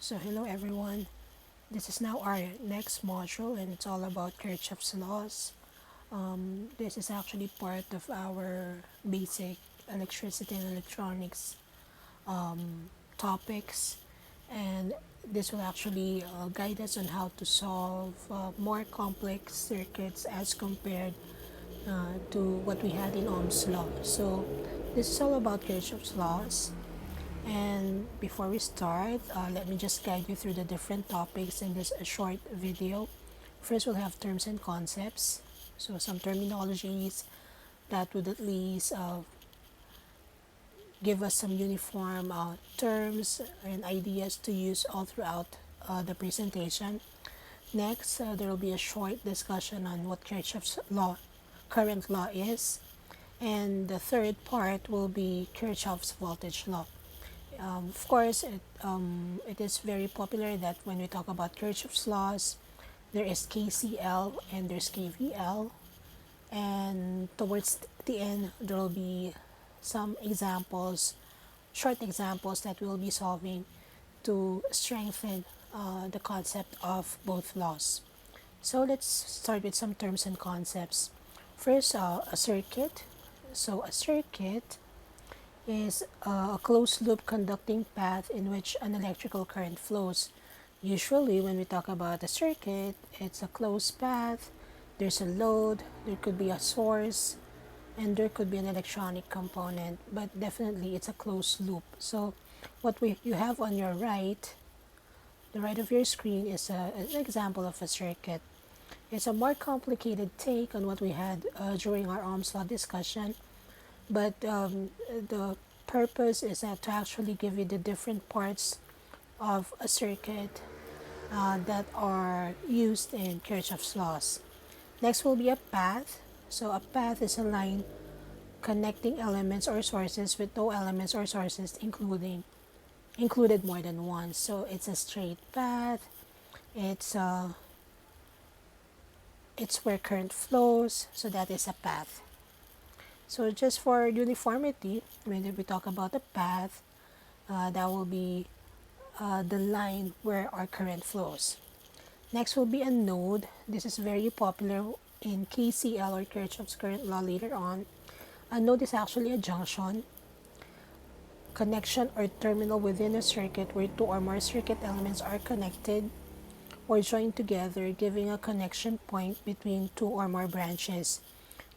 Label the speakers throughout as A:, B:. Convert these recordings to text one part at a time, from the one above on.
A: So hello everyone. This is now our next module and it's all about Kirchhoff's laws. This is actually part of our basic electricity and electronics topics, and this will actually guide us on how to solve more complex circuits as compared to what we had in Ohm's law. So this is all about Kirchhoff's laws. And before we start, let me just guide you through the different topics in this short video. First, we'll have terms and concepts. So some terminologies that would at least give us some uniform terms and ideas to use all throughout the presentation. Next, there will be a short discussion on what Kirchhoff's law, current law is. And the third part will be Kirchhoff's voltage law. Of course, it is very popular that when we talk about Kirchhoff's laws, there is KCL and there's KVL. And towards the end, there will be some examples, short examples that we'll be solving to strengthen the concept of both laws. So let's start with some terms and concepts. First, a circuit. So a circuit is a closed loop conducting path in which an electrical current flows. Usually, when we talk about a circuit, it's a closed path, there's a load, there could be a source, and there could be an electronic component, but definitely it's a closed loop. So, you have on your right, the right of your screen, is an example of a circuit. It's a more complicated take on what we had during our Ohm's law discussion, but the purpose is to actually give you the different parts of a circuit that are used in Kirchhoff's laws. Next will be a path. So a path is a line connecting elements or sources with no elements or sources included more than one. So it's a straight path. It's it's where current flows. So that is a path. So just for uniformity, when we talk about a path, that will be the line where our current flows. Next will be a node. This is very popular in KCL or Kirchhoff's current law later on. A node is actually a junction, connection or terminal within a circuit where two or more circuit elements are connected or joined together, giving a connection point between two or more branches.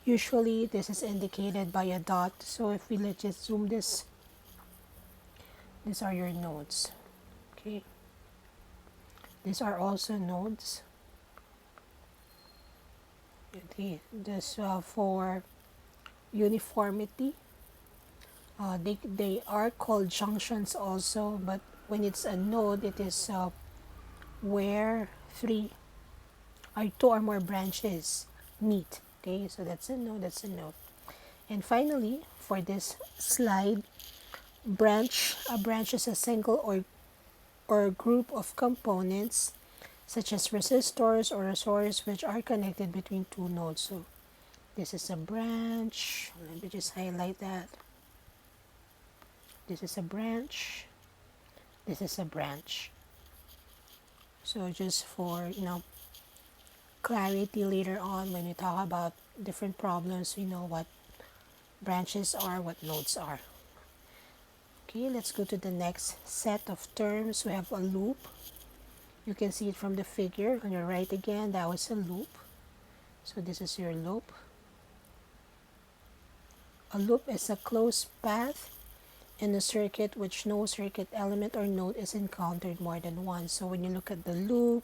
A: Usually, this is indicated by a dot. So if we let's just zoom this, these are your nodes. Okay. These are also nodes. Okay. Just for uniformity, they are called junctions also, but when it's a node, it is where two or more branches meet. Okay, so that's a node, that's a node. And finally, for this slide, a branch is a single or group of components such as resistors or a source which are connected between two nodes. So this is a branch. Let me just highlight that. This is a branch. This is a branch. So just for clarity later on when we talk about different problems, we know what branches are, what nodes are. Okay, let's go to the next set of terms. We have a loop. You can see it from the figure on your right again. That was a loop. So this is your loop. A loop is a closed path in a circuit which no circuit element or node is encountered more than once. So when you look at the loop,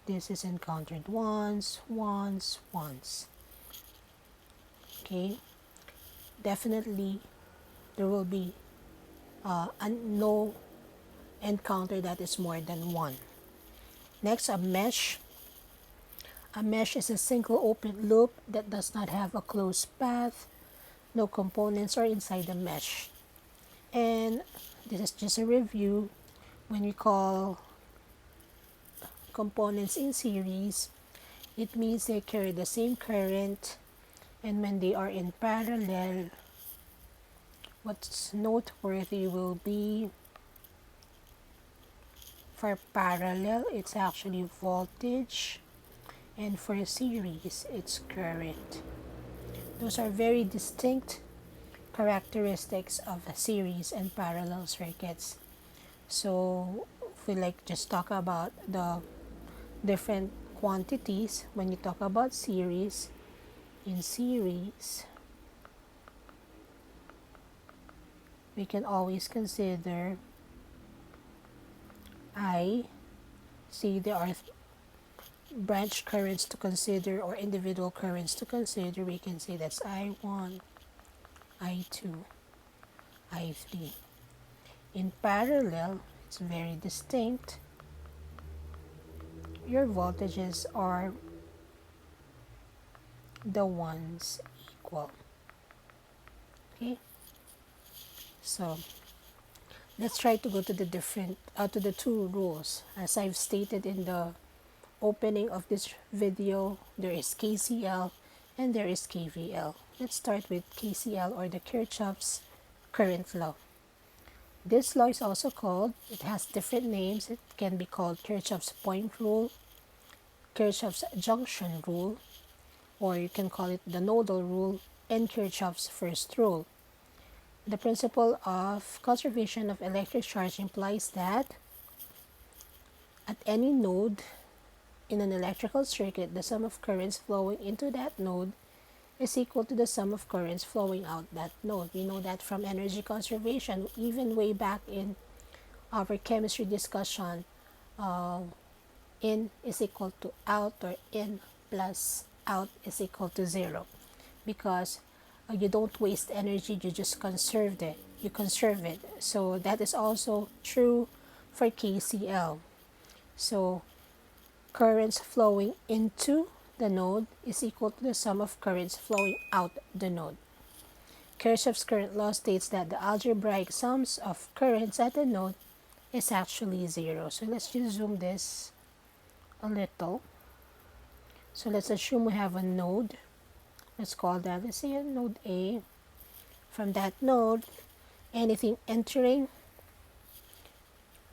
A: this is encountered once. Okay, definitely there will be no encounter that is more than one. Next, a mesh. A mesh is a single open loop that does not have a closed path. No components are inside the mesh. And this is just a review. When we call components in series, it means they carry the same current, and when they are in parallel, what's noteworthy will be For parallel, it's actually voltage, and for series, it's current. Those are very distinct characteristics of series and parallel circuits. So if we like just talk about the different quantities when you talk about series, in series we can always consider I. See, there are branch currents to consider or individual currents to consider. We can say that's I1, I2, I3. In parallel, it's very distinct. Your voltages are the ones equal. Okay, so let's try to go to the to the two rules. As I've stated in the opening of this video, there is KCL and there is KVL. Let's start with KCL, or the Kirchhoff's current law. This law is also called, it has different names. It can be called Kirchhoff's point rule, Kirchhoff's junction rule, or you can call it the nodal rule, and Kirchhoff's first rule. The principle of conservation of electric charge implies that at any node in an electrical circuit, the sum of currents flowing into that node is equal to the sum of currents flowing out that node. We know that from energy conservation, even way back in our chemistry discussion. In is equal to out, or in plus out is equal to 0, because you don't waste energy, you just conserve it. So that is also true for KCL. So currents flowing into the node is equal to the sum of currents flowing out the node. Kirchhoff's current law states that the algebraic sums of currents at the node is actually 0. So let's just zoom this a little. So let's assume we have a node. Let's call that, let's say, a node A. From that node, anything entering,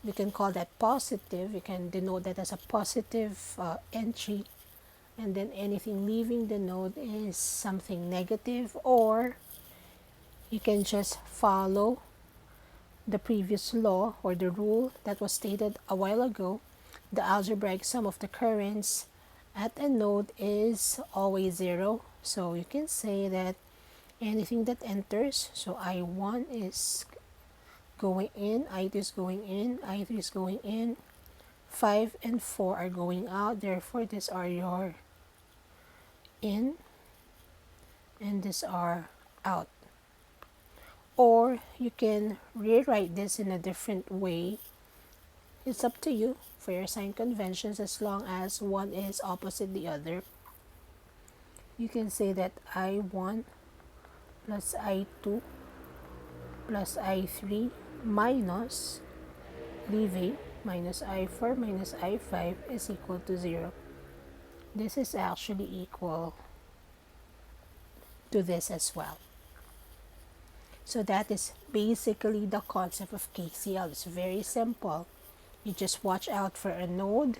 A: we can call that positive. We can denote that as a positive entry. And then anything leaving the node is something negative, or you can just follow the previous law or the rule that was stated a while ago. The algebraic sum of the currents at a node is always 0. So you can say that anything that enters, so I1 is going in, I2 is going in, I3 is going in, 5 and 4 are going out. Therefore, these are your in and these are out. Or you can rewrite this in a different way. It's up to you for your sign conventions, as long as one is opposite the other. You can say that I1 plus I2 plus I3 minus, leaving, minus I4 minus I5 is equal to 0. This is actually equal to this as well. So that is basically the concept of KCL. It's very simple. You just watch out for a node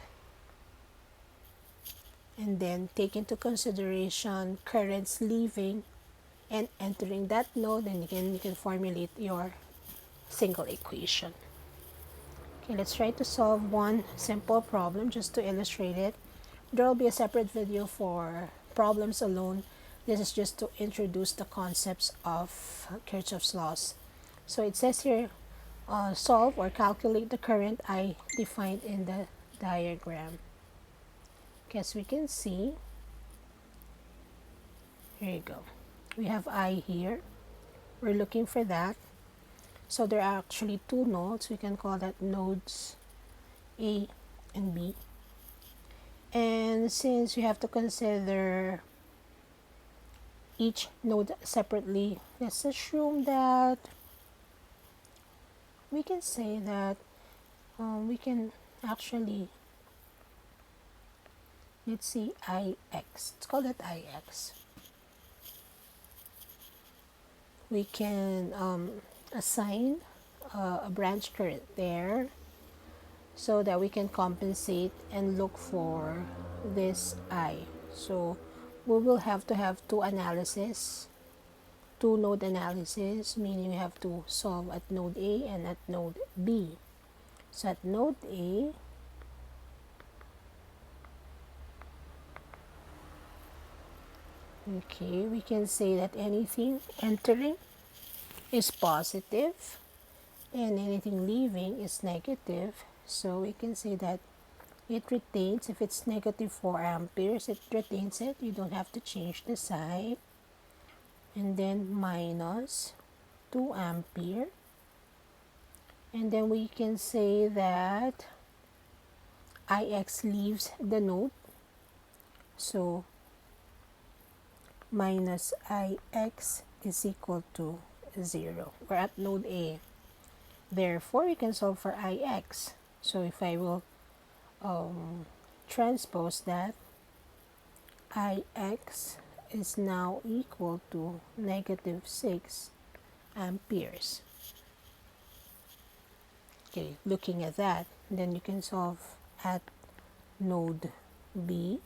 A: and then take into consideration currents leaving and entering that node, and you can formulate your single equation. Okay, let's try to solve one simple problem just to illustrate it. There will be a separate video for problems alone. This is just to introduce the concepts of Kirchhoff's laws. So it says here, solve or calculate the current I defined in the diagram. Okay, as we can see, here you go. We have I here. We're looking for that. So there are actually two nodes. We can call that nodes A and B. And since you have to consider each node separately, let's assume that we can say that we can actually, let's see, IX. Let's call that IX. We can assign a branch current there. so that we can compensate and look for this I. So we will have to have two node analysis, meaning we have to solve at node A and at node B. So at node A, okay, we can say that anything entering is positive and anything leaving is negative. So we can say that it retains, if it's negative 4 amperes, it retains it. You don't have to change the sign. And then minus 2 ampere. And then we can say that Ix leaves the node. So minus Ix is equal to 0. We're at node A. Therefore, we can solve for Ix. So if I will transpose that, Ix is now equal to negative 6 amperes. Okay, looking at that, then you can solve at node B.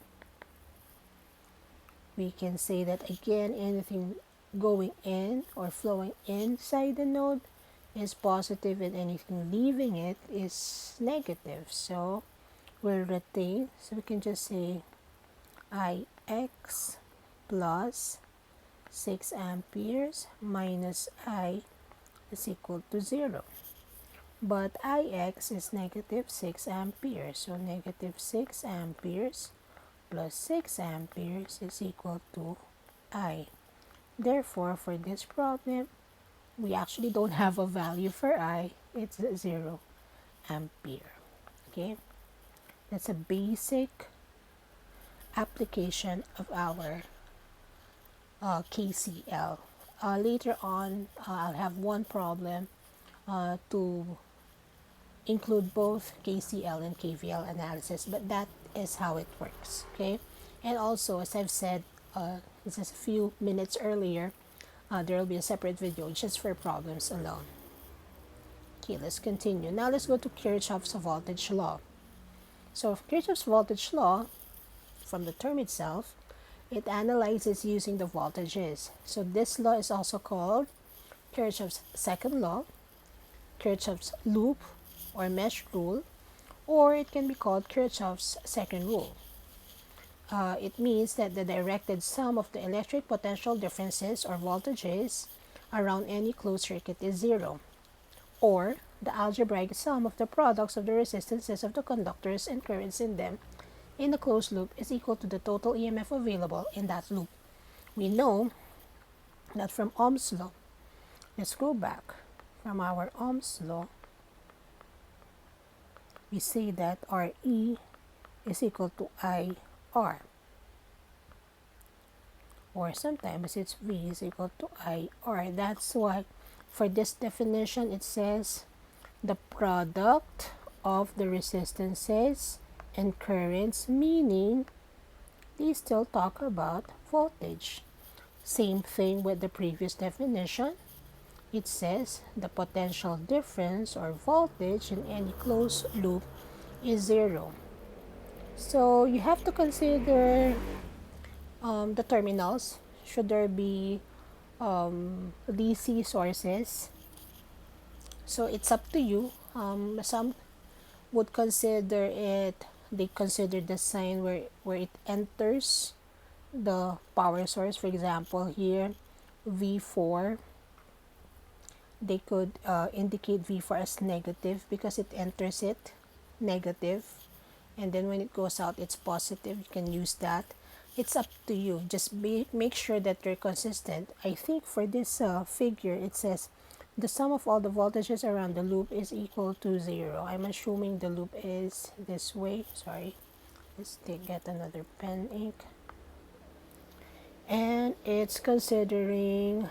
A: We can say that again, anything going in or flowing inside the node is positive and anything leaving it is negative. So we'll retain, so we can just say Ix plus 6 amperes minus I is equal to 0. But Ix is negative 6 amperes. So negative 6 amperes plus 6 amperes is equal to I. Therefore, for this problem, we actually don't have a value for I. It's 0 ampere. Okay, that's a basic application of our KCL. Later on, I'll have one problem to include both KCL and KVL analysis, but that is how it works. Okay, and also, as I've said just a few minutes earlier, there will be a separate video just for problems alone. Okay, let's continue. Now let's go to Kirchhoff's voltage law. So Kirchhoff's voltage law, from the term itself, it analyzes using the voltages. So this law is also called Kirchhoff's second law, Kirchhoff's loop or mesh rule, or it can be called Kirchhoff's second rule. It means that the directed sum of the electric potential differences or voltages around any closed circuit is 0, or the algebraic sum of the products of the resistances of the conductors and currents in them in a closed loop is equal to the total EMF available in that loop. We know that from Ohm's law, let's go back. From our Ohm's law, we say that RE is equal to IR. Or sometimes it's V is equal to IR. That's why for this definition it says the product of the resistances and currents, meaning they still talk about voltage. Same thing with the previous definition. It says the potential difference or voltage in any closed loop is 0. So you have to consider the terminals. Should there be DC sources? So it's up to you. Some would consider it, they consider the sign where it enters the power source. For example, here V4, they could indicate V4 as negative because it enters it negative, and then when it goes out it's positive. You can use that. It's up to you. Just make sure that you're consistent. I think for this figure it says the sum of all the voltages around the loop is equal to 0. I'm assuming the loop is this way. Sorry, let's get another pen ink. And it's considering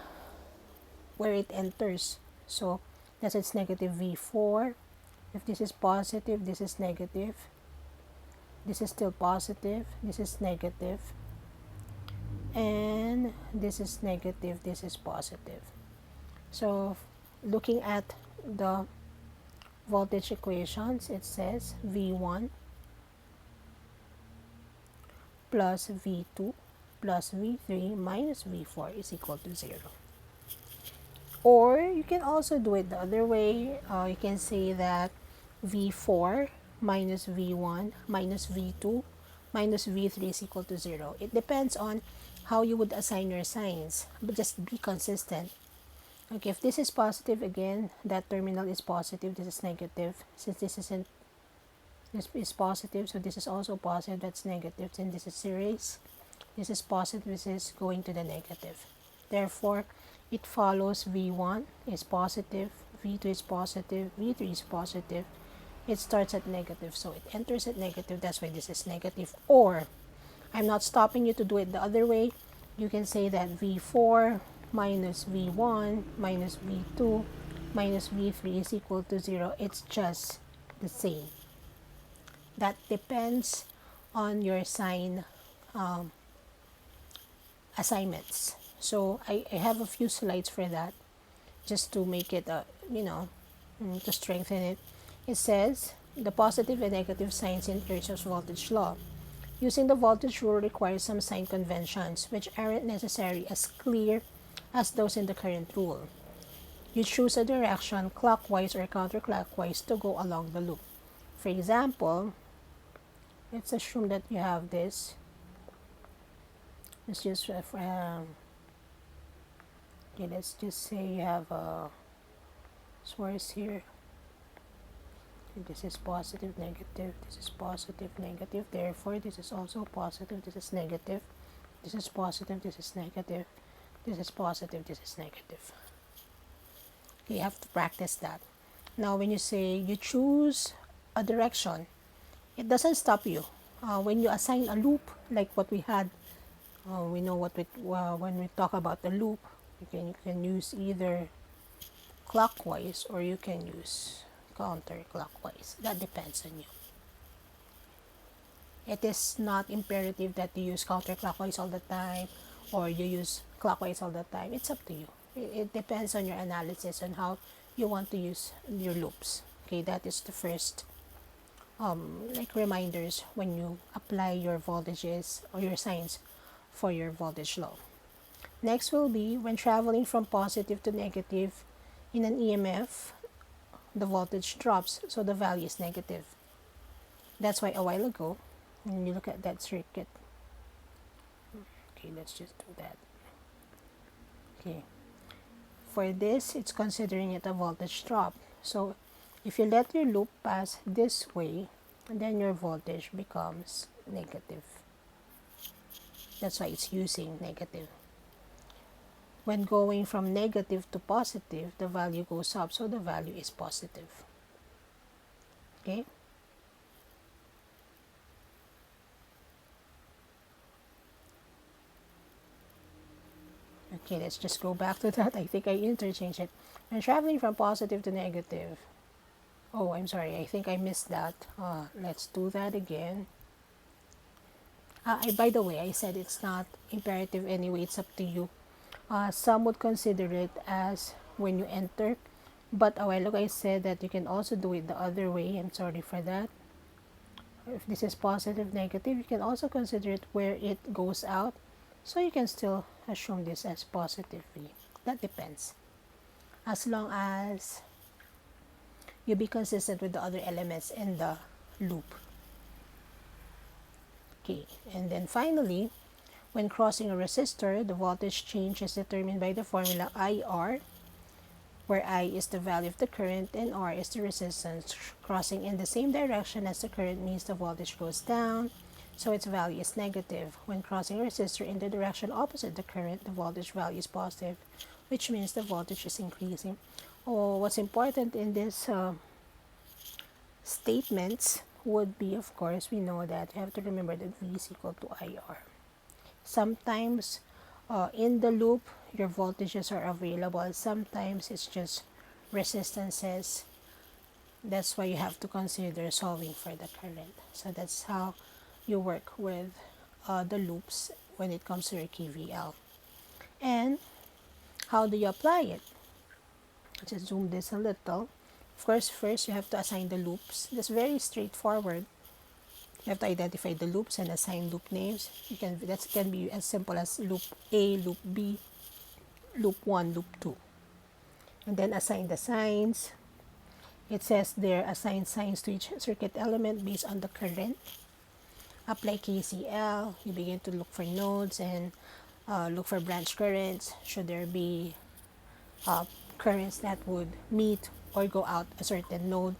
A: where it enters. So that's it's negative V4. If this is positive, this is negative. This is still positive. This is negative. And this is negative. This is positive. So looking at the voltage equations, it says V1 plus V2 plus V3 minus V4 is equal to 0. Or you can also do it the other way. You can say that V4 minus V1 minus V2 minus V3 is equal to 0. It depends on how you would assign your signs, but just be consistent. Okay, if this is positive, again, that terminal is positive, this is negative. Since this is positive, so this is also positive, that's negative. Since this is series, this is positive, this is going to the negative. Therefore, it follows V1 is positive, V2 is positive, V3 is positive. It starts at negative, so it enters at negative. That's why this is negative. Or, I'm not stopping you to do it the other way. You can say that V4 minus V1 minus V2 minus V3 is equal to 0. It's just the same. That depends on your sign assignments. So I have a few slides for that, just to make it, to strengthen it. It says the positive and negative signs in Kirchhoff's voltage law. Using the voltage rule requires some sign conventions, which aren't necessarily as clear as those in the current rule. You choose a direction, clockwise or counterclockwise, to go along the loop. For example, let's assume that you have this. Let's just let's just say you have a source here. This is positive, negative, this is positive, negative. Therefore, this is also positive, this is negative. This is positive, this is negative. This is positive, this is negative. Okay, you have to practice that. Now, when you say you choose a direction, it doesn't stop you. When you assign a loop, like what we had, we know what when we talk about the loop, you can use either clockwise or you can use counterclockwise. That depends on you. It is not imperative that you use counterclockwise all the time or you use clockwise all the time. It's up to you. It depends on your analysis and how you want to use your loops. Okay, that is the first like reminders when you apply your voltages or your signs for your voltage law. Next will be when traveling from positive to negative in an EMF, the voltage drops, so the value is negative. That's why a while ago, when you look at that circuit, okay, let's just do that. Okay, for this, it's considering it a voltage drop. So if you let your loop pass this way, then your voltage becomes negative. That's why it's using negative. When going from negative to positive, the value goes up, so the value is positive. Okay? Okay, let's just go back to that. I think I interchanged it. When traveling from positive to negative. Oh, I'm sorry. I think I missed that. Let's do that again. By the way, I said it's not imperative anyway. It's up to you. Some would consider it as when you enter, but a while ago I said that you can also do it the other way. I'm sorry for that. If this is positive, negative, you can also consider it where it goes out, so you can still assume this as positively. That depends. As long as you be consistent with the other elements in the loop. Okay, and then finally, when crossing a resistor, the voltage change is determined by the formula IR, where I is the value of the current and R is the resistance. Crossing in the same direction as the current means the voltage goes down, so its value is negative. When crossing a resistor in the direction opposite the current, the voltage value is positive, which means the voltage is increasing. Oh, what's important in this statements would be, of course, we know that you have to remember that V is equal to IR. Sometimes in the loop, your voltages are available. Sometimes it's just resistances. That's why you have to consider solving for the current. So that's how you work with the loops when it comes to your KVL. And how do you apply it? Let's just zoom this a little. Of course, first you have to assign the loops. That's very straightforward. You have to identify the loops and assign loop names. That can be as simple as loop A, loop B, loop 1, loop 2. And then assign the signs. It says there, assign signs to each circuit element based on the current. Apply KCL. You begin to look for nodes and look for branch currents. Should there be currents that would meet or go out a certain node,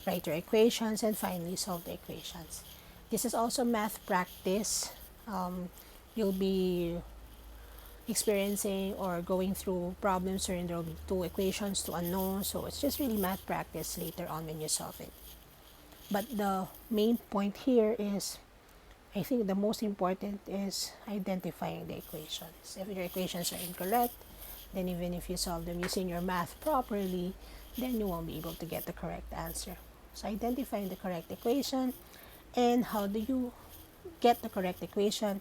A: write your equations, and finally solve the equations. This is also math practice. You'll be experiencing or going through problems wherein there will be two equations, two unknowns, so it's just really math practice later on when you solve it. But the main point here is, I think the most important is identifying the equations. If your equations are incorrect, then even if you solve them using your math properly, then you won't be able to get the correct answer. So identifying the correct equation, and how do you get the correct equation?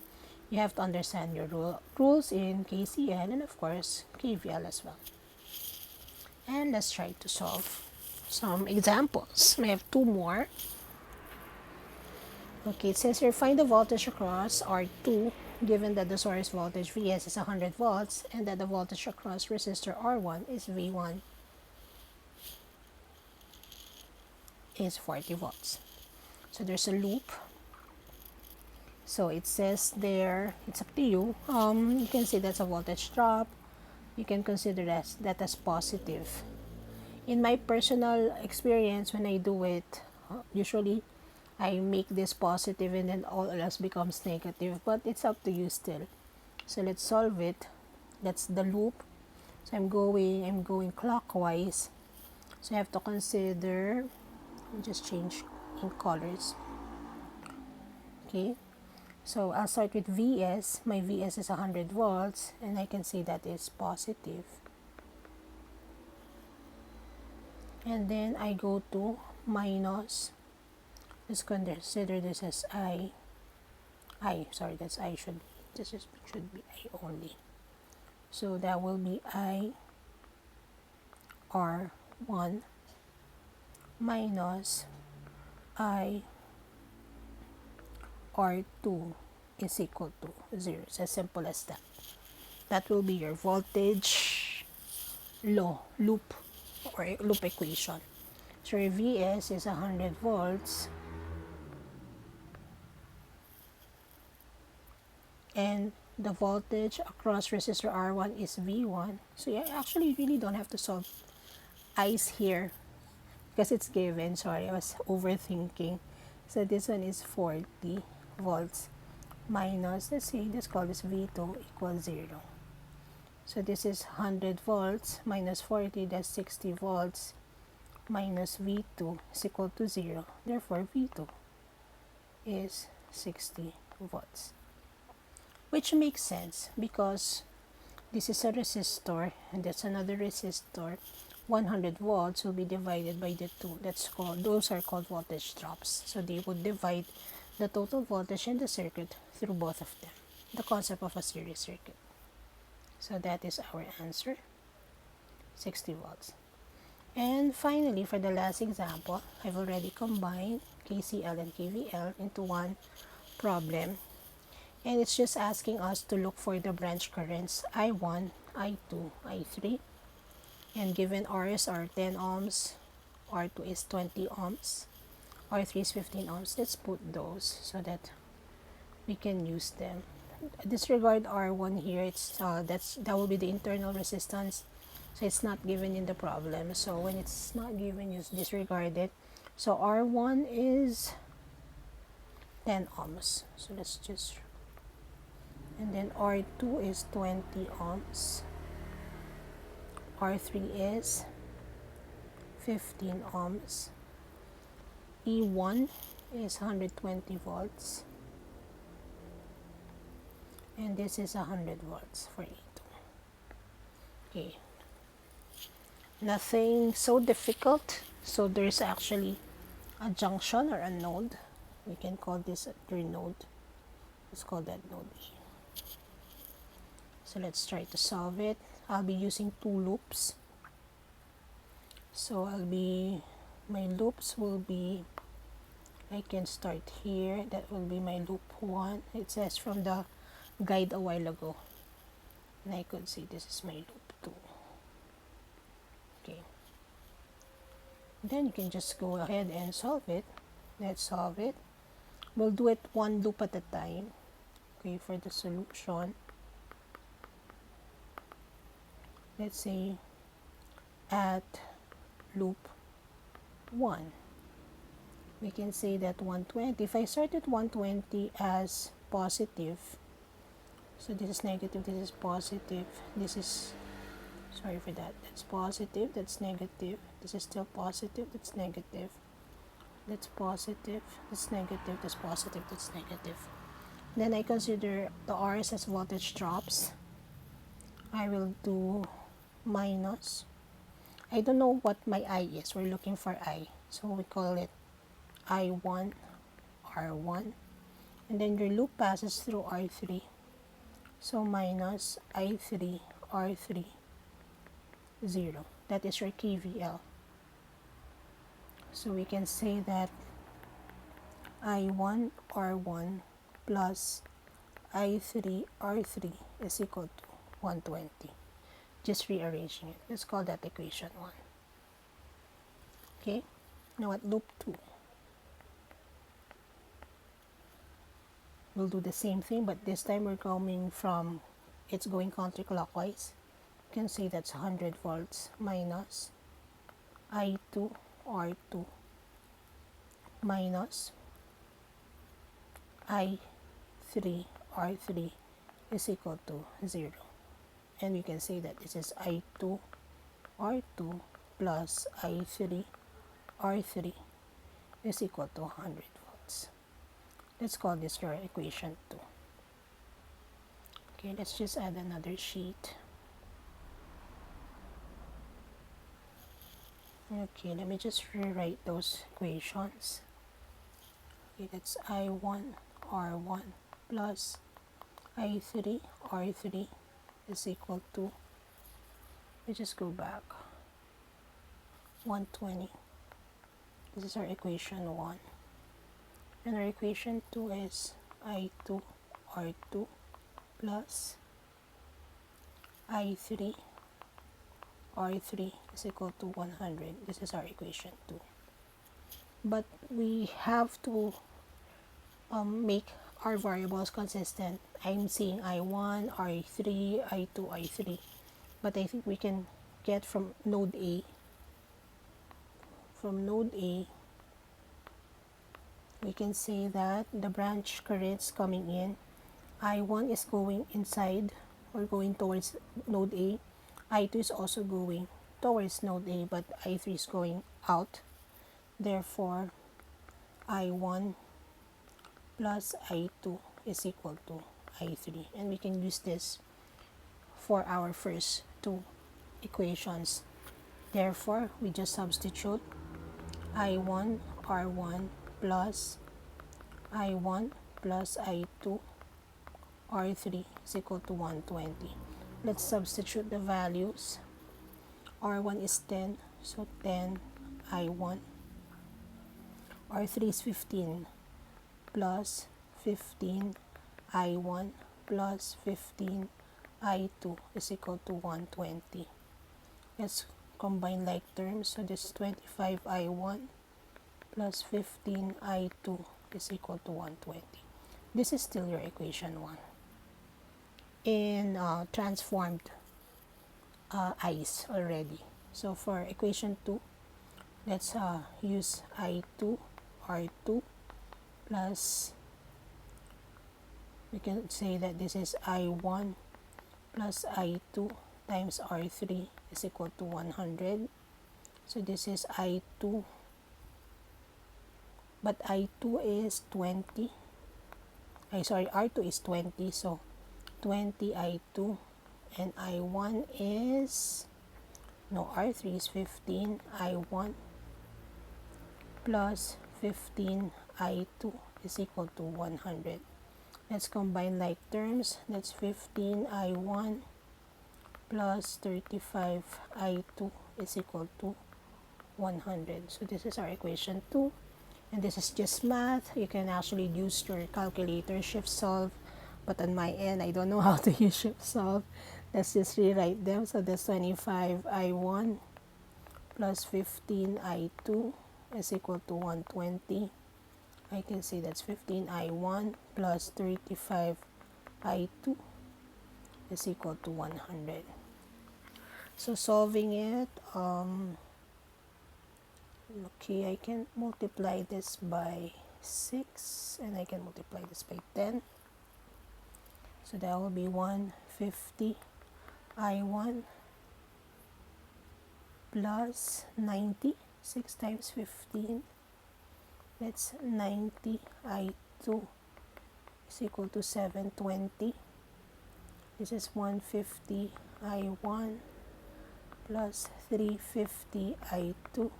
A: You have to understand your rules in KCL and of course KVL as well. And let's try to solve some examples. I have two more. Okay, it says here, find the voltage across R2 given that the source voltage Vs is 100 volts and that the voltage across resistor R1 is V1 is 40 volts. So there's a loop. So it says there, it's up to you. You can say that's a voltage drop. You can consider that as positive. In my personal experience, when I do it, usually I make this positive and then all else becomes negative, but it's up to you still. So let's solve it. That's the loop. So I'm going clockwise. So I have to consider, I'll just change in colors. Okay. So I'll start with Vs. My Vs is 100 volts and I can say that is positive. And then I go to minus. Let's consider this as I. Sorry, that's I should be. This should be I only. So that will be I R1 minus I R2 is equal to 0. It's as simple as that. That will be your voltage law, loop, or loop equation. So your Vs is 100 volts and the voltage across resistor R1 is V1. So you actually really don't have to solve I's here because it's given. Sorry, I was overthinking. So this one is 40 volts minus, let's call this V2 equals 0. So this is 100 volts minus 40, that's 60 volts minus V2 is equal to 0. Therefore, V2 is 60 volts. Which makes sense because this is a resistor and that's another resistor. 100 volts will be divided by the two. Those are called voltage drops. So they would divide the total voltage in the circuit through both of them. The concept of a series circuit. So that is our answer, 60 volts. And finally, for the last example, I've already combined KCL and KVL into one problem. And it's just asking us to look for the branch currents I1, I2, I3. And given Rs are 10 ohms, R2 is 20 ohms, R3 is 15 ohms. Let's put those so that we can use them. Disregard R1 here. That will be the internal resistance. So it's not given in the problem. So when it's not given, you disregard it. So R1 is 10 ohms. So let's just, and then R2 is 20 ohms. R3 is 15 ohms. E1 is 120 volts. And this is 100 volts for E2. Okay. Nothing so difficult. So there's actually a junction or a node. We can call this your node. Let's call that node E. So let's try to solve it. I'll be using two loops. So my loops will be, I can start here. That will be my loop 1. It says from the guide a while ago. And I could say this is my loop 2. Okay. Then you can just go ahead and solve it. Let's solve it. We'll do it one loop at a time. Okay, for the solution. Let's say at loop 1. We can say that 120. If I start at 120 as positive, so this is negative, this is positive, this is, sorry for that, that's positive, that's negative, this is still positive, that's negative, that's positive, that's negative, that's positive, that's negative. Then I consider the R's as voltage drops. I will do minus. I don't know what my I is. We're looking for I. So we call it I1, R1. And then your loop passes through R3. So minus I3, R3, 0. That is your KVL. So we can say that I1, R1 plus I3, R3 is equal to 120. Just rearranging it. Let's call that equation 1. Okay, now at loop 2, we'll do the same thing, but this time we're coming from, it's going counterclockwise. You can say that's 100 volts minus I2, R2 minus I3, R3 is equal to 0. And we can say that this is I2, R2 plus I3, R3 is equal to 100 volts. Let's call this your equation 2. Okay, let's just add another sheet. Okay, let me just rewrite those equations. Okay, that's I1, R1 plus I3, R3 is equal to, let's just go back, 120. This is our equation 1. And our equation 2 is I2, R2 plus I3, R3 is equal to 100. This is our equation 2. But we have to make our variables consistent. I'm seeing I1, I3, I2, I3. But I think we can get from node A. From node A, we can say that the branch currents coming in, I1 is going inside or going towards node A. I2 is also going towards node A, but I3 is going out. Therefore, I1 plus I2 is equal to I3. And we can use this for our first two equations. Therefore, we just substitute I1, R1 plus I1 plus I2, R3 is equal to 120. Let's substitute the values. R1 is 10, so 10 I1. R3 is 15 plus 15 I1 plus 15 I2 is equal to 120. Let's combine like terms. So this is 25 I1 plus 15 I2 is equal to 120. This is still your equation 1 in transformed i's already. So for equation 2, let's use I2, R2 plus, we can say that this is I1 plus I2 times R3 is equal to 100. So this is I2, but I2 is 20. R2 is 20, so 20 I2, and I1 is, no, R3 is 15 I1 plus 15 I2 is equal to 100. Let's combine like terms. That's 15 I1 plus 35 I2 is equal to 100. So this is our equation 2. And this is just math. You can actually use your calculator, shift solve. But on my end, I don't know how to use shift solve. Let's just rewrite them. So that's 25I1 plus 15I2 is equal to 120. I can say that's 15I1 plus 35I2 is equal to 100. So solving it, okay, I can multiply this by 6 and I can multiply this by 10. So that will be 150 I1 plus 90. 6 times 15, that's 90 I2 is equal to 720. This is 150 I1 plus 350 I2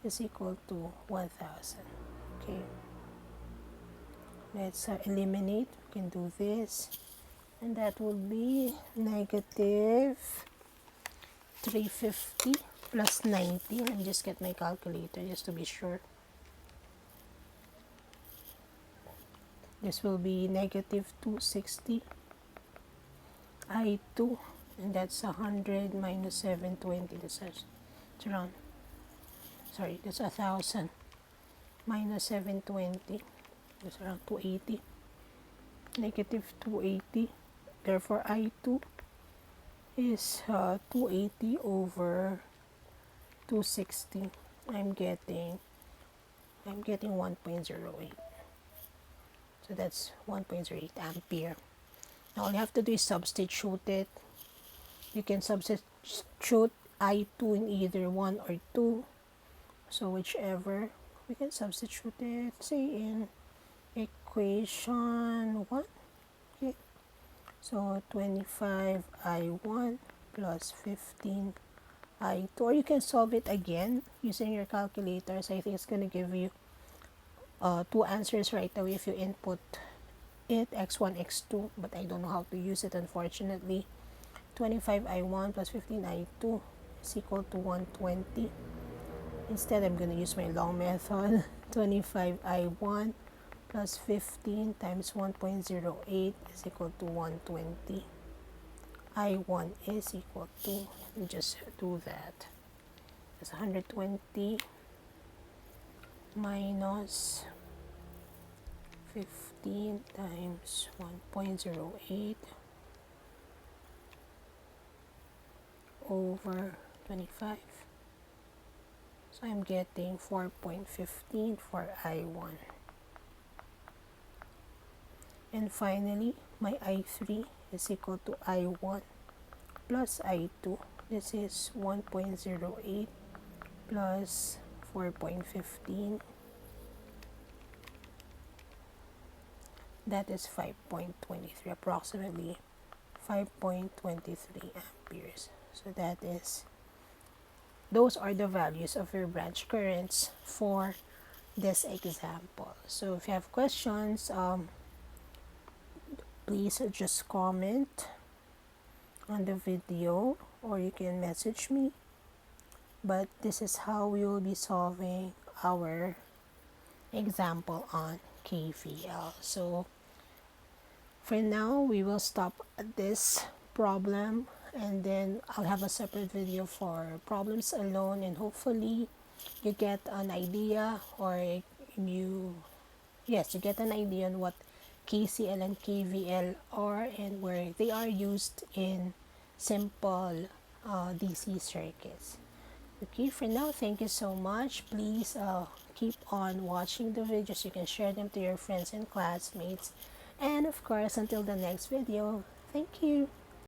A: is equal to 1000. Okay, let's eliminate. We can do this, and that will be negative 350 plus 90. Let me just get my calculator just to be sure. This will be negative 260 I2, and that's 100 minus 720. That's around, sorry, that's 1000 minus 720. That's around 280. Negative 280. Therefore, I2 is 280 over 260. I'm getting 1.08. So that's 1.08 ampere. Now all you have to do is substitute it. You can substitute I2 in either 1 or 2. So whichever, we can substitute it, say in equation 1. Okay. So 25 I1 plus 15 I2. Or you can solve it again using your calculators. I think it's going to give you two answers right away if you input it, x1, x2, but I don't know how to use it, unfortunately. 25 I1 plus 15 I2 is equal to 120. Instead, I'm going to use my long method. 25 I1 plus 15 times 1.08 is equal to 120. I1 is equal to, let me just do that. It's 120 minus 15 times 1.08 over 25. So I'm getting 4.15 for I1. And finally, my I3 is equal to I1 plus I2. This is 1.08 plus 4.15. That is 5.23, approximately 5.23 amperes. So those are the values of your branch currents for this example. So if you have questions, please just comment on the video or you can message me. But this is how we will be solving our example on KVL. So for now, we will stop at this problem, and then I'll have a separate video for problems alone, and hopefully you get an idea, or you get an idea on what KCL and KVL are and where they are used in simple DC circuits. Okay, for now, thank you so much. Please keep on watching the videos. You can share them to your friends and classmates. And of course, until the next video, thank you.